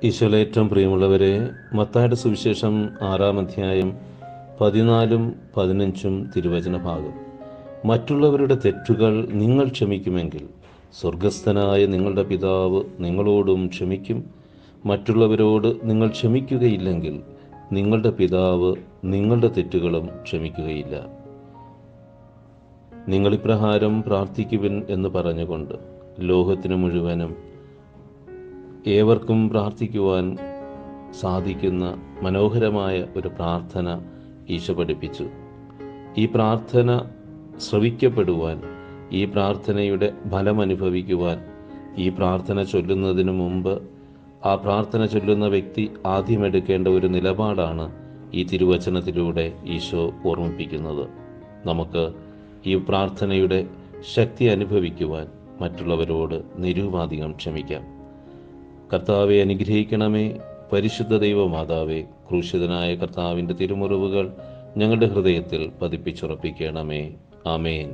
ഈശോയിൽ ഏറ്റവും പ്രിയമുള്ളവരെ, മത്തായിയുടെ സുവിശേഷം 6-ാം അധ്യായം 14-15 തിരുവചന ഭാഗം. മറ്റുള്ളവരുടെ തെറ്റുകൾ നിങ്ങൾ ക്ഷമിക്കുമെങ്കിൽ സ്വർഗസ്ഥനായ നിങ്ങളുടെ പിതാവ് നിങ്ങളോടും ക്ഷമിക്കും. മറ്റുള്ളവരോട് നിങ്ങൾ ക്ഷമിക്കുകയില്ലെങ്കിൽ നിങ്ങളുടെ പിതാവ് നിങ്ങളുടെ തെറ്റുകളും ക്ഷമിക്കുകയില്ല. നിങ്ങളിപ്രകാരം പ്രാർത്ഥിക്കുവിൻ എന്ന് പറഞ്ഞുകൊണ്ട് ലോകത്തിന് മുഴുവനും ഏവർക്കും പ്രാർത്ഥിക്കുവാൻ സാധിക്കുന്ന മനോഹരമായ ഒരു പ്രാർത്ഥന ഈശോ പഠിപ്പിച്ചു. ഈ പ്രാർത്ഥന ശ്രവിക്കപ്പെടുവാൻ, ഈ പ്രാർത്ഥനയുടെ ഫലമനുഭവിക്കുവാൻ, ഈ പ്രാർത്ഥന ചൊല്ലുന്നതിന് മുമ്പ് ആ പ്രാർത്ഥന ചൊല്ലുന്ന വ്യക്തി ആദ്യം എടുക്കേണ്ട ഒരു നിലപാടാണ് ഈ തിരുവചനത്തിലൂടെ ഈശോ ഓർമ്മിപ്പിക്കുന്നത്. നമുക്ക് ഈ പ്രാർത്ഥനയുടെ ശക്തി അനുഭവിക്കുവാൻ മറ്റുള്ളവരോട് നിരുപാധികം ക്ഷമിക്കാം. കർത്താവെ അനുഗ്രഹിക്കണമേ. പരിശുദ്ധ ദൈവമാതാവേ, ക്രൂശിതനായ കർത്താവിൻ്റെ തിരുമുറിവുകൾ ഞങ്ങളുടെ ഹൃദയത്തിൽ പതിപ്പിച്ചുറപ്പിക്കണമേ. ആമേൻ.